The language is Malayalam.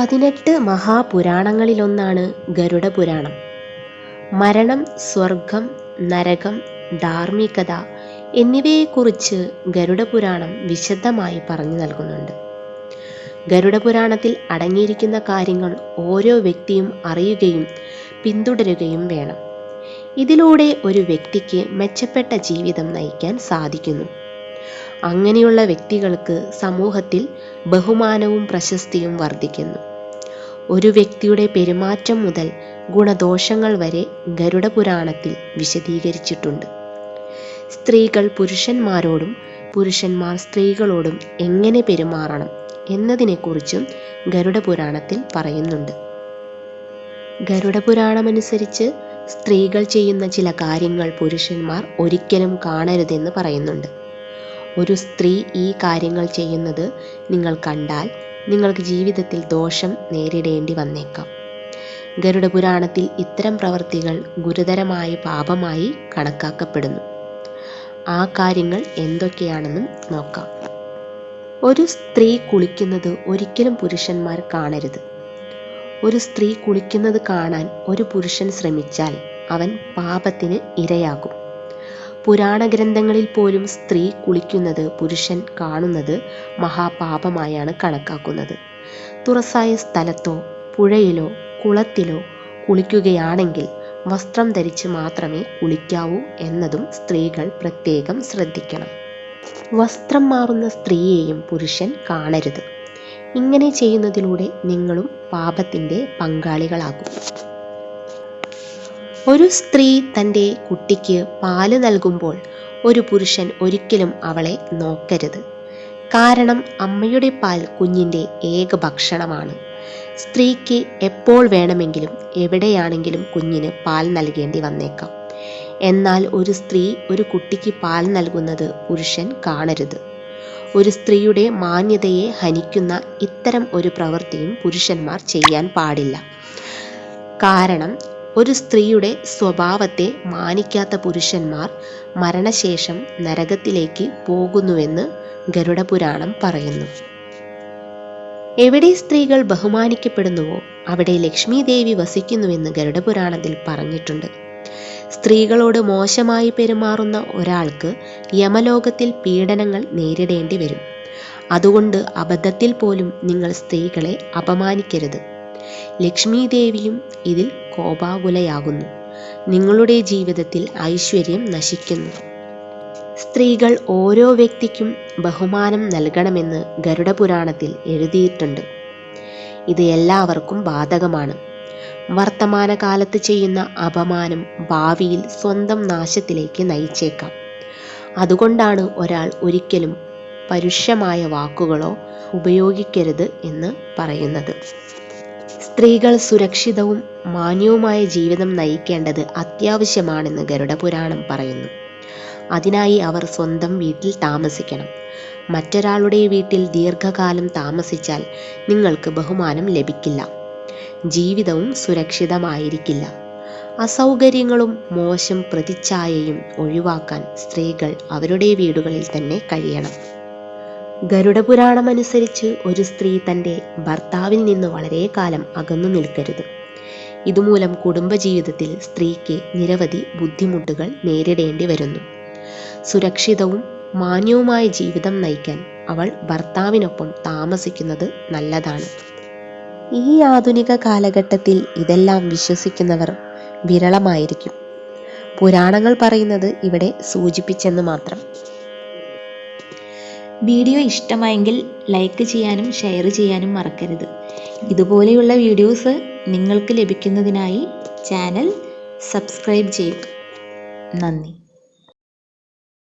18 മഹാപുരാണങ്ങളിലൊന്നാണ് ഗരുഡ പുരാണം. മരണം, സ്വർഗം, നരകം, ധാർമ്മികത എന്നിവയെക്കുറിച്ച് ഗരുഡ പുരാണം വിശദമായി പറഞ്ഞു നൽകുന്നുണ്ട്. ഗരുഡ പുരാണത്തിൽ അടങ്ങിയിരിക്കുന്ന കാര്യങ്ങൾ ഓരോ വ്യക്തിയും അറിയുകയും പിന്തുടരുകയും വേണം. ഇതിലൂടെ ഒരു വ്യക്തിക്ക് മെച്ചപ്പെട്ട ജീവിതം നയിക്കാൻ സാധിക്കുന്നു. അങ്ങനെയുള്ള വ്യക്തികൾക്ക് സമൂഹത്തിൽ ബഹുമാനവും പ്രശസ്തിയും വർദ്ധിക്കുന്നു. ഒരു വ്യക്തിയുടെ പെരുമാറ്റം മുതൽ ഗുണദോഷങ്ങൾ വരെ ഗരുഡ പുരാണത്തിൽ വിശദീകരിച്ചിട്ടുണ്ട്. സ്ത്രീകൾ പുരുഷന്മാരോടും പുരുഷന്മാർ സ്ത്രീകളോടും എങ്ങനെ പെരുമാറണം എന്നതിനെക്കുറിച്ചും ഗരുഡ പുരാണത്തിൽ പറയുന്നുണ്ട്. ഗരുഡ പുരാണമനുസരിച്ച് സ്ത്രീകൾ ചെയ്യുന്ന ചില കാര്യങ്ങൾ പുരുഷന്മാർ ഒരിക്കലും കാണരുതെന്ന് പറയുന്നുണ്ട്. ഒരു സ്ത്രീ ഈ കാര്യങ്ങൾ ചെയ്യുന്നത് നിങ്ങൾ കണ്ടാൽ നിങ്ങൾക്ക് ജീവിതത്തിൽ ദോഷം നേരിടേണ്ടി വന്നേക്കാം. ഗരുഡ പുരാണത്തിൽ ഇത്തരം പ്രവൃത്തികൾ ഗുരുതരമായ പാപമായി കണക്കാക്കപ്പെടുന്നു. ആ കാര്യങ്ങൾ എന്തൊക്കെയാണെന്നും നോക്കാം. ഒരു സ്ത്രീ കുളിക്കുന്നത് ഒരിക്കലും പുരുഷന്മാർ കാണരുത്. ഒരു സ്ത്രീ കുളിക്കുന്നത് കാണാൻ ഒരു പുരുഷൻ ശ്രമിച്ചാൽ അവൻ പാപത്തിന് ഇരയാകും. പുരാണ ഗ്രന്ഥങ്ങളിൽ പോലും സ്ത്രീ കുളിക്കുന്നത് പുരുഷൻ കാണുന്നത് മഹാപാപമായാണ് കണക്കാക്കുന്നത്. തുറസായ സ്ഥലത്തോ പുഴയിലോ കുളത്തിലോ കുളിക്കുകയാണെങ്കിൽ വസ്ത്രം ധരിച്ച് മാത്രമേ കുളിക്കാവൂ എന്നതും സ്ത്രീകൾ പ്രത്യേകം ശ്രദ്ധിക്കണം. വസ്ത്രം മാറുന്ന സ്ത്രീയെയും പുരുഷൻ കാണരുത്. ഇങ്ങനെ ചെയ്യുന്നതിലൂടെ നിങ്ങളും പാപത്തിൻ്റെ പങ്കാളികളാകും. ഒരു സ്ത്രീ തൻ്റെ കുട്ടിക്ക് പാല് നൽകുമ്പോൾ ഒരു പുരുഷൻ ഒരിക്കലും അവളെ നോക്കരുത്. കാരണം അമ്മയുടെ പാൽ കുഞ്ഞിൻ്റെ ഏക ഭക്ഷണമാണ്. സ്ത്രീക്ക് എപ്പോൾ വേണമെങ്കിലും എവിടെയാണെങ്കിലും കുഞ്ഞിന് പാൽ നൽകേണ്ടി വന്നേക്കാം. എന്നാൽ ഒരു സ്ത്രീ ഒരു കുട്ടിക്ക് പാൽ നൽകുന്നത് പുരുഷൻ കാണരുത്. ഒരു സ്ത്രീയുടെ മാന്യതയെ ഹനിക്കുന്ന ഇത്തരം ഒരു പ്രവൃത്തിയും പുരുഷന്മാർ ചെയ്യാൻ പാടില്ല. കാരണം ഒരു സ്ത്രീയുടെ സ്വഭാവത്തെ മാനിക്കാത്ത പുരുഷന്മാർ മരണശേഷം നരകത്തിലേക്ക് പോകുന്നുവെന്ന് ഗരുഡ പുരാണം പറയുന്നു. എവിടെ സ്ത്രീകൾ ബഹുമാനിക്കപ്പെടുന്നുവോ അവിടെ ലക്ഷ്മി ദേവി വസിക്കുന്നുവെന്ന് ഗരുഡ പുരാണത്തിൽ പറഞ്ഞിട്ടുണ്ട്. സ്ത്രീകളോട് മോശമായി പെരുമാറുന്ന ഒരാൾക്ക് യമലോകത്തിൽ പീഡനങ്ങൾ നേരിടേണ്ടി വരും. അതുകൊണ്ട് അബദ്ധത്തിൽ പോലും നിങ്ങൾ സ്ത്രീകളെ അപമാനിക്കരുത്. ലക്ഷ്മി ദേവിയും ഇതിൽ കോപാകുലയാകുന്നു. നിങ്ങളുടെ ജീവിതത്തിൽ ഐശ്വര്യം നശിക്കുന്നു. സ്ത്രീകൾ ഓരോ വ്യക്തിക്കും ബഹുമാനം നൽകണമെന്ന് ഗരുഡ പുരാണത്തിൽ എഴുതിയിട്ടുണ്ട്. ഇത് എല്ലാവർക്കും ബാധകമാണ്. വർത്തമാനകാലത്ത് ചെയ്യുന്ന അപമാനം ഭാവിയിൽ സ്വന്തം നാശത്തിലേക്ക് നയിച്ചേക്കാം. അതുകൊണ്ടാണ് ഒരാൾ ഒരിക്കലും പരുഷമായ വാക്കുകളോ ഉപയോഗിക്കരുത് എന്ന് പറയുന്നത്. സ്ത്രീകൾ സുരക്ഷിതവും മാന്യവുമായ ജീവിതം നയിക്കേണ്ടത് അത്യാവശ്യമാണെന്ന് ഗരുഡ പുരാണം പറയുന്നു. അതിനായി അവർ സ്വന്തം വീട്ടിൽ താമസിക്കണം. മറ്റൊരാളുടെ വീട്ടിൽ ദീർഘകാലം താമസിച്ചാൽ നിങ്ങൾക്ക് ബഹുമാനം ലഭിക്കില്ല. ജീവിതവും സുരക്ഷിതമായിരിക്കില്ല. അസൗകര്യങ്ങളും മോശം പ്രതിച്ഛായയും ഒഴിവാക്കാൻ സ്ത്രീകൾ അവരുടെ വീടുകളിൽ തന്നെ കഴിയണം. ഗരുഡ പുരാണം അനുസരിച്ച് ഒരു സ്ത്രീ തൻ്റെ ഭർത്താവിൽ നിന്ന് വളരെ കാലം അകന്നു നിൽക്കരുത്. ഇതുമൂലം കുടുംബജീവിതത്തിൽ സ്ത്രീക്ക് നിരവധി ബുദ്ധിമുട്ടുകൾ നേരിടേണ്ടി വരുന്നു. സുരക്ഷിതവും മാന്യവുമായ ജീവിതം നയിക്കാൻ അവൾ ഭർത്താവിനൊപ്പം താമസിക്കുന്നത് നല്ലതാണ്. ഈ ആധുനിക കാലഘട്ടത്തിൽ ഇതെല്ലാം വിശ്വസിക്കുന്നവർ വിരളമായിരിക്കും. പുരാണങ്ങൾ പറയുന്നത് ഇവിടെ സൂചിപ്പിച്ചെന്ന് മാത്രം. വീഡിയോ ഇഷ്ടമായെങ്കിൽ ലൈക്ക് ചെയ്യാനും ഷെയർ ചെയ്യാനും മറക്കരുത്. ഇതുപോലെയുള്ള വീഡിയോസ് നിങ്ങൾക്ക് ലഭിക്കുന്നതിനായി ചാനൽ സബ്സ്ക്രൈബ് ചെയ്യുക. നന്ദി.